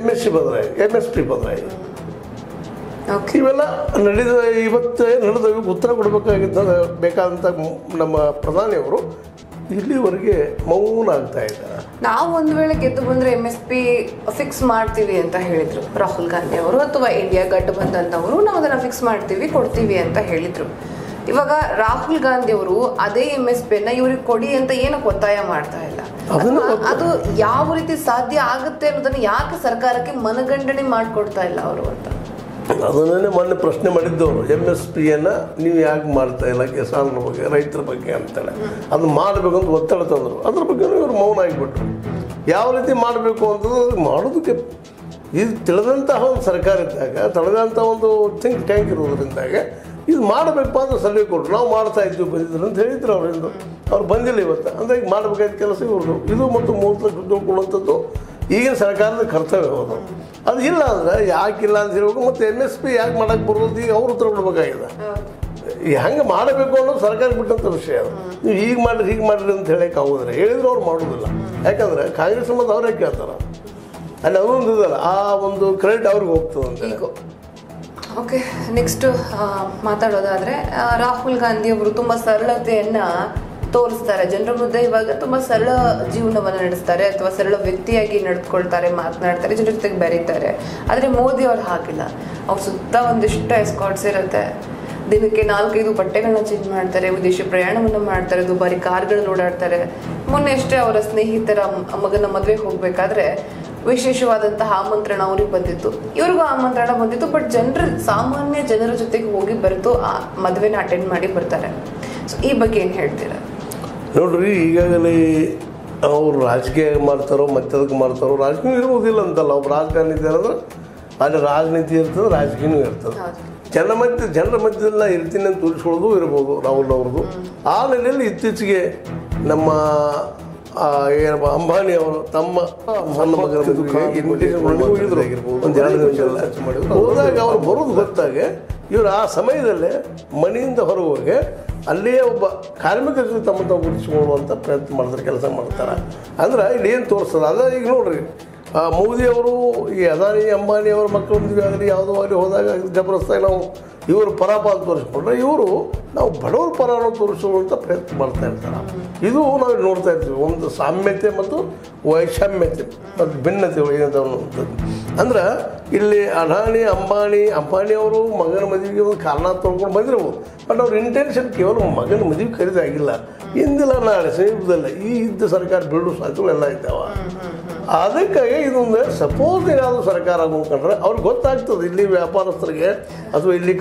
MSc ಬದಲಾಗಿ MSP ಬದಲಾಗಿ ಇವೆಲ್ಲ ಇವತ್ತು ನಡೆದ ಉತ್ತರ ಕೊಡಬೇಕಾಗಿದ್ದ ಬೇಕಾದಂಥ ನಮ್ಮ ಪ್ರಧಾನಿಯವರು ಇಲ್ಲಿವರೆಗೆ ಮೌನ ಆಗ್ತಾ ಇದ್ದಾರೆ. ನಾವು ಒಂದು ವೇಳೆ ಗೆದ್ದು ಬಂದರೆ MSP ಫಿಕ್ಸ್ ಮಾಡ್ತೀವಿ ಅಂತ ಹೇಳಿದರು ರಾಹುಲ್ ಗಾಂಧಿ ಅವರು, ಅಥವಾ ಇಂಡಿಯಾ ಗಠಬಂಧನ್ನವರು ನಾವು ಅದನ್ನು ಫಿಕ್ಸ್ ಮಾಡ್ತೀವಿ ಕೊಡ್ತೀವಿ ಅಂತ ಹೇಳಿದರು. ಇವಾಗ ರಾಹುಲ್ ಗಾಂಧಿ ಅವರು ಅದೇ MSPನ ಇವ್ರಿಗೆ ಕೊಡಿ ಅಂತ ಏನಕ್ಕೆ ಒತ್ತಾಯ ಮಾಡ್ತಾ ಇಲ್ಲ? ಅದು ಯಾವ ರೀತಿ ಸಾಧ್ಯ ಆಗುತ್ತೆ ಅನ್ನೋದನ್ನ ಯಾಕೆ ಸರ್ಕಾರಕ್ಕೆ ಮನಗಂಡನೆ ಮಾಡಿಕೊಡ್ತಾ ಇಲ್ಲ ಅವರು ಅಂತ ಅದನ್ನೇ ಮೊನ್ನೆ ಪ್ರಶ್ನೆ ಮಾಡಿದ್ದವರು. MSPಯನ್ನು ನೀವು ಯಾಕೆ ಮಾಡ್ತಾ ಇಲ್ಲ ಕಿಸಾನರ ಬಗ್ಗೆ ರೈತರ ಬಗ್ಗೆ ಅಂತೇಳಿ ಅದು ಮಾಡಬೇಕಂತ ಒತ್ತಡ ತಂದರು. ಅದ್ರ ಬಗ್ಗೆ ಇವರು ಮೌನ ಆಗಿಬಿಟ್ರು. ಯಾವ ರೀತಿ ಮಾಡಬೇಕು ಅಂತಂದ್ರೆ ಮಾಡೋದಕ್ಕೆ ಇದು ತಿಳಿದಂತಹ ಒಂದು ಸರ್ಕಾರ ಇದ್ದಾಗ, ತಿಳಿದಂಥ ಒಂದು ಥಿಂಕ್ ಟ್ಯಾಂಕ್ ಇರೋದ್ರಿಂದಾಗ ಇದು ಮಾಡಬೇಕು ಅಂತ ಸಲಹೆ ಕೊಟ್ಟರು. ನಾವು ಮಾಡ್ತಾ ಇದ್ದೀವಿ ಬಂದಿದ್ರು ಅಂತ ಹೇಳಿದ್ರು ಅವರಿಂದ. ಅವ್ರು ಬಂದಿಲ್ಲ ಇವತ್ತು. ಅಂದರೆ ಈಗ ಮಾಡಬೇಕಾದ ಕೆಲಸ ಇವ್ರದ್ದು. ಇದು ಮತ್ತು ಮೂವತ್ತು ದುಡ್ಡು ಕೊಡುವಂಥದ್ದು ಈಗಿನ ಸರ್ಕಾರದ ಕರ್ತವ್ಯ ಹೌದು. ಅದು ಇಲ್ಲ ಅಂದರೆ ಯಾಕಿಲ್ಲ ಅಂತ ಹೇಳ್ಬೇಕು. ಮತ್ತು MSP ಯಾಕೆ ಮಾಡೋಕ್ಕೆ ಬರೋದು ಈಗ ಅವ್ರು ಉತ್ತರ ಕೊಡಬೇಕಾಗಿದೆ. ಹೆಂಗೆ ಮಾಡಬೇಕು ಅನ್ನೋದು ಸರ್ಕಾರ ಬಿಟ್ಟಂಥ ವಿಷಯ. ಅದು ನೀವು ಹೀಗೆ ಮಾಡಿರಿ ಹೀಗೆ ಮಾಡಿರಿ ಅಂತ ಹೇಳಕ್ಕೆ ಆಗೋದ್ರೆ ಹೇಳಿದ್ರು ಅವ್ರು ಮಾಡೋದಿಲ್ಲ. ಯಾಕಂದರೆ ಕಾಂಗ್ರೆಸ್ ಮತ್ತು ಅವರೇ ಕೇಳ್ತಾರೆ. ಅಲ್ಲಿ ಅದೊಂದು ಇದಲ್ಲ, ಆ ಒಂದು ಕ್ರೆಡಿಟ್ ಅವ್ರಿಗೆ ಹೋಗ್ತದೆ ಅಂತ. ಓಕೆ, ನೆಕ್ಸ್ಟ್ ಮಾತಾಡೋದಾದರೆ ರಾಹುಲ್ ಗಾಂಧಿ ಅವರು ತುಂಬ ಸರಳತೆಯನ್ನು ತೋರಿಸ್ತಾರೆ ಜನರ ಮುಂದೆ. ಇವಾಗ ತುಂಬ ಸರಳ ಜೀವನವನ್ನು ನಡೆಸ್ತಾರೆ ಅಥವಾ ಸರಳ ವ್ಯಕ್ತಿಯಾಗಿ ನಡೆದುಕೊಳ್ತಾರೆ, ಮಾತನಾಡ್ತಾರೆ, ಜನರ ಜೊತೆಗೆ ಬೆರೀತಾರೆ. ಆದರೆ ಮೋದಿ ಅವ್ರು ಹಾಗಿಲ್ಲ. ಅವ್ರ ಸುತ್ತ ಒಂದಿಷ್ಟು ಎಸ್ಕಾಟ್ಸ್ ಇರುತ್ತೆ. ದಿನಕ್ಕೆ 4-5 ಬಟ್ಟೆಗಳನ್ನ ಚೇಂಜ್ ಮಾಡ್ತಾರೆ, ವಿದೇಶಿ ಪ್ರಯಾಣವನ್ನು ಮಾಡ್ತಾರೆ, ದುಬಾರಿ ಕಾರ್ಗಳಲ್ಲಿ ಓಡಾಡ್ತಾರೆ. ಮೊನ್ನೆ ಅಷ್ಟೇ ಅವರ ಸ್ನೇಹಿತರ ಮಗನ ಮದುವೆಗೆ ಹೋಗಬೇಕಾದ್ರೆ ವಿಶೇಷವಾದಂತಹ ಆಮಂತ್ರಣ ಅವ್ರಿಗೆ ಬಂದಿತ್ತು, ಇವ್ರಿಗೂ ಆಮಂತ್ರಣ ಬಂದಿತ್ತು. ಬಟ್ ಸಾಮಾನ್ಯ ಜನರ ಜೊತೆಗೆ ಹೋಗಿ ಬರೆದು ಆ ಮದುವೆನ ಅಟೆಂಡ್ ಮಾಡಿ ಬರ್ತಾರೆ. ಸೊ ಈ ಬಗ್ಗೆ ಏನು ಹೇಳ್ತೀರಾ? ನೋಡ್ರಿ, ಈಗಾಗಲೇ ಅವ್ರು ರಾಜಕೀಯ ಮಾಡ್ತಾರೋ ಮತ್ತದಕ್ಕೆ ಮಾಡ್ತಾರೋ, ರಾಜಕೀಯ ಇರ್ಬೋದಿಲ್ಲ ಅಂತಲ್ಲ. ಒಬ್ಬ ರಾಜಕಾರಣಿ ಇದ್ದಾರೆ ಅಂದ್ರೆ ಅಲ್ಲಿ ರಾಜನೀತಿ ಇರ್ತದೆ, ರಾಜಕೀಯನೂ ಇರ್ತದೆ. ಜನರ ಮಧ್ಯದಲ್ಲಿ ನಾ ಇರ್ತೀನಿ ಅಂತ ತೋರಿಸ್ಕೊಳ್ಳೋದು ಇರ್ಬೋದು ರಾಹುಲ್ ಅವ್ರದ್ದು. ಆ ನೆಲೆಯಲ್ಲಿ ಇತ್ತೀಚೆಗೆ ನಮ್ಮ ಏನಪ್ಪ ಅಂಬಾನಿ ಅವರು ತಮ್ಮ ಸಣ್ಣ ಮಗನ ಇನ್ವಿಟೇಷನ್ ಹೋಗಿದ್ರು. ಒಂದು 2 ನಿಮಿಷ ಚರ್ಚೆ ಮಾಡಿದ್ರು. ಹೋದಾಗ ಅವ್ರು ಬರೋದು ಗೊತ್ತಾಗ ಇವರು ಆ ಸಮಯದಲ್ಲೇ ಮನೆಯಿಂದ ಹೊರಗೆ ಹೋಗಿ ಅಲ್ಲಿಯೇ ಒಬ್ಬ ಕಾರ್ಮಿಕರ ಜೊತೆ ತಮ್ಮ ತಾವು ಗುರುತಿಸ್ಕೊಳ್ಳುವಂಥ ಪ್ರಯತ್ನ ಮಾಡ್ತಾರೆ, ಕೆಲಸ ಮಾಡ್ತಾರೆ. ಅಂದ್ರೆ ಇಲ್ಲಿ ಏನು ತೋರಿಸ್ತದೆ ಅದ. ಈಗ ನೋಡ್ರಿ, ಮೋದಿಯವರು ಈ ಅದಾನಿ ಅಂಬಾನಿ ಅವರ ಮಕ್ಕಳ ಮದುವೆ ಆಗಲಿ ಯಾವುದೋ ಆಗಲಿ ಹೋದಾಗ ಜಬರ್ದಸ್ತಾಗಿ ನಾವು ಇವರು ಪರಾಪ ಅಂತ ತೋರಿಸ್ಕೊಂಡ್ರೆ ಇವರು ನಾವು ಬಡವರ ಪರವನ್ನು ತೋರಿಸುವಂಥ ಪ್ರಯತ್ನ ಮಾಡ್ತಾ ಇರ್ತಾರೆ. ಇದು ನಾವು ನೋಡ್ತಾ ಇರ್ತೀವಿ. ಒಂದು ಸಾಮ್ಯತೆ ಮತ್ತು ವೈಷಮ್ಯತೆ ಮತ್ತು ಭಿನ್ನತೆ ಏನಂತ ಅನ್ನುವಂಥದ್ದು. ಅಂದ್ರೆ ಇಲ್ಲಿ ಅದಾನಿ ಅಂಬಾನಿ ಅವರು ಮಗನ ಮದುವೆಗೆ ಒಂದು ಕಾರಣ ತೊಳ್ಕೊಂಡು ಬಂದಿರ್ಬೋದು. ಬಟ್ ಅವ್ರ ಇಂಟೆನ್ಷನ್ ಕೇವಲ ಮಗನ ಮದುವೆ ಖರೀದಾಗಿಲ್ಲ. ಇಂದಿಲ್ಲ ನಾಳೆ ಸಮೀಪದಲ್ಲ ಈ ಇದ್ದ ಸರ್ಕಾರ ಬೀಳು ಸಾಧ್ಯಗಳೆಲ್ಲ ಇದ್ದಾವೆ. ಅದಕ್ಕಾಗಿ ಇದೊಂದು ಸಪೋಸ್ ಏನಾದರೂ ಸರ್ಕಾರ ಮುಖಂಡ್ರೆ ಅವ್ರಿಗೆ ಗೊತ್ತಾಗ್ತದೆ ಇಲ್ಲಿ ವ್ಯಾಪಾರಸ್ಥರಿಗೆ ಅಥವಾ ಇಲ್ಲಿ